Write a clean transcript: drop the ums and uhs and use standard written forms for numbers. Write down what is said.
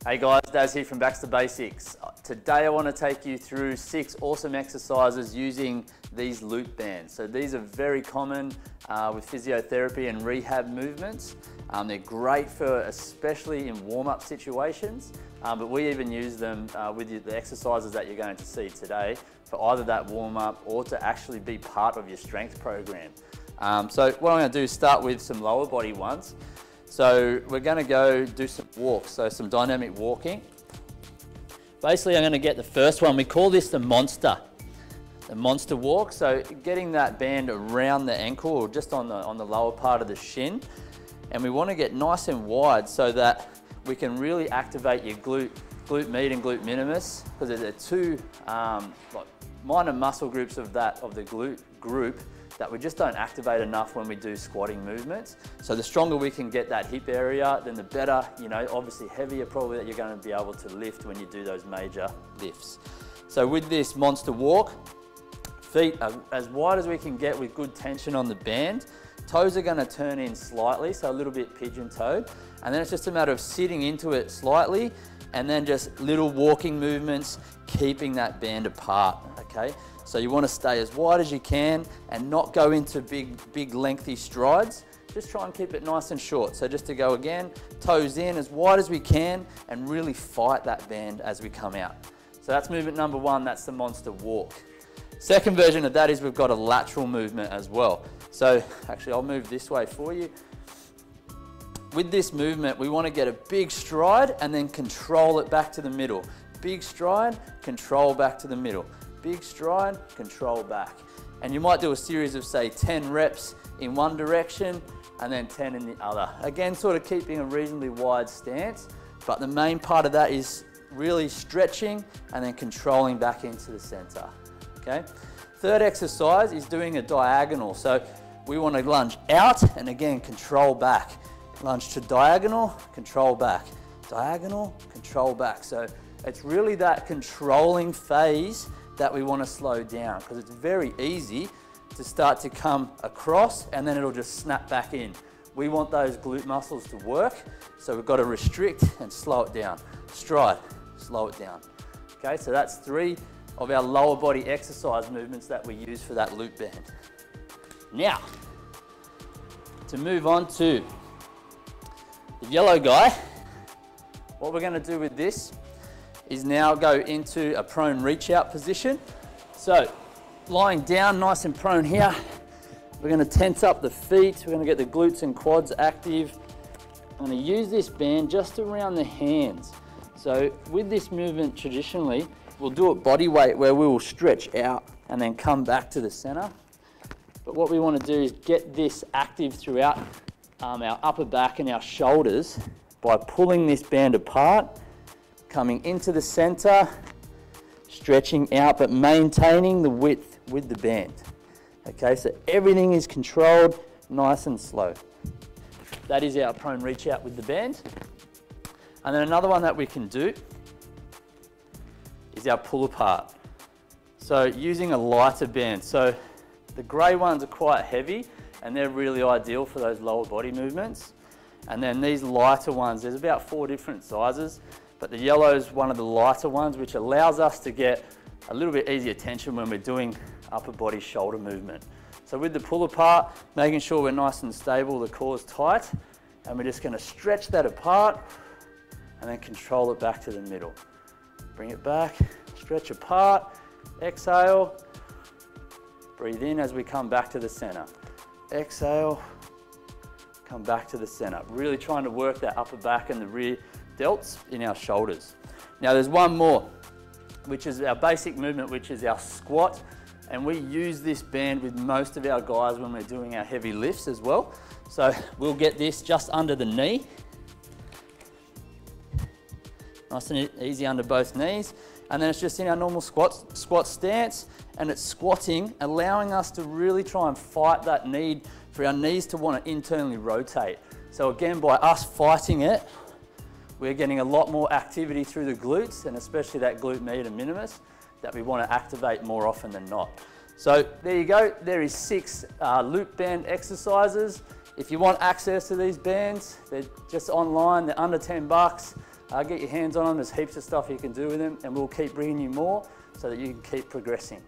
Hey guys, Daz here from Back to Basics. Today I want to take you through 6 awesome exercises using these loop bands. So these are very common with physiotherapy and rehab movements. They're great for especially in warm-up situations, but we even use them with the exercises that you're going to see today for either that warm-up or to actually be part of your strength program. So what I'm going to do is start with some lower body ones. So we're going to go do some walks, so some dynamic walking. Basically I'm going to get the first one, we call this the monster walk. So getting that band around the ankle or just on the lower part of the shin. And we want to get nice and wide so that we can really activate your glute med and glute minimus, because they're two like minor muscle groups of the glute group that we just don't activate enough when we do squatting movements. So the stronger we can get that hip area, then the better, you know, obviously heavier probably that you're going to be able to lift when you do those major lifts. So with this monster walk, feet are as wide as we can get with good tension on the band. Toes are going to turn in slightly, so a little bit pigeon-toed. And then it's just a matter of sitting into it slightly and then just little walking movements, keeping that band apart, okay? So you want to stay as wide as you can and not go into big lengthy strides. Just try and keep it nice and short. So just to go again, toes in as wide as we can and really fight that band as we come out. So that's movement number 1, that's the monster walk. Second version of that is we've got a lateral movement as well. So actually I'll move this way for you. With this movement, we want to get a big stride and then control it back to the middle. Big stride, control back to the middle. Big stride, control back. And you might do a series of say 10 reps in one direction and then 10 in the other. Again, sort of keeping a reasonably wide stance, but the main part of that is really stretching and then controlling back into the center, okay? Third exercise is doing a diagonal. So we want to lunge out and again, control back. Lunge to diagonal, control back. Diagonal, control back. So it's really that controlling phase that we want to slow down, because it's very easy to start to come across and then it'll just snap back in. We want those glute muscles to work, so we've got to restrict and slow it down. Stride, slow it down. Okay, so that's 3 of our lower body exercise movements that we use for that loop band. Now, to move on to the yellow guy, what we're going to do with this is now go into a prone reach out position. So lying down nice and prone here, we're going to tense up the feet, we're going to get the glutes and quads active. I'm going to use this band just around the hands. So with this movement traditionally, we'll do it body weight where we will stretch out and then come back to the center. But what we want to do is get this active throughout our upper back and our shoulders by pulling this band apart, coming into the center, stretching out, but maintaining the width with the band. Okay, so everything is controlled, nice and slow. That is our prone reach out with the band. And then another one that we can do is our pull apart. So using a lighter band. So the grey ones are quite heavy and they're really ideal for those lower body movements. And then these lighter ones, there's about 4 different sizes. But the yellow is one of the lighter ones, which allows us to get a little bit easier tension when we're doing upper body shoulder movement. So with the pull apart, making sure we're nice and stable, the core's tight, and we're just going to stretch that apart and then control it back to the middle. Bring it back, stretch apart, exhale, breathe in as we come back to the center. Exhale, come back to the center. Really trying to work that upper back and the rear delts in our shoulders. Now there's one more, which is our basic movement, which is our squat. And we use this band with most of our guys when we're doing our heavy lifts as well. So we'll get this just under the knee. Nice and easy under both knees. And then it's just in our normal squat stance, and it's squatting, allowing us to really try and fight that need for our knees to want to internally rotate. So again, by us fighting it, we're getting a lot more activity through the glutes, and especially that glute med and minimus that we want to activate more often than not. So there you go. There is 6 loop band exercises. If you want access to these bands, they're just online. They're under $10. Get your hands on them, there's heaps of stuff you can do with them, and we'll keep bringing you more so that you can keep progressing.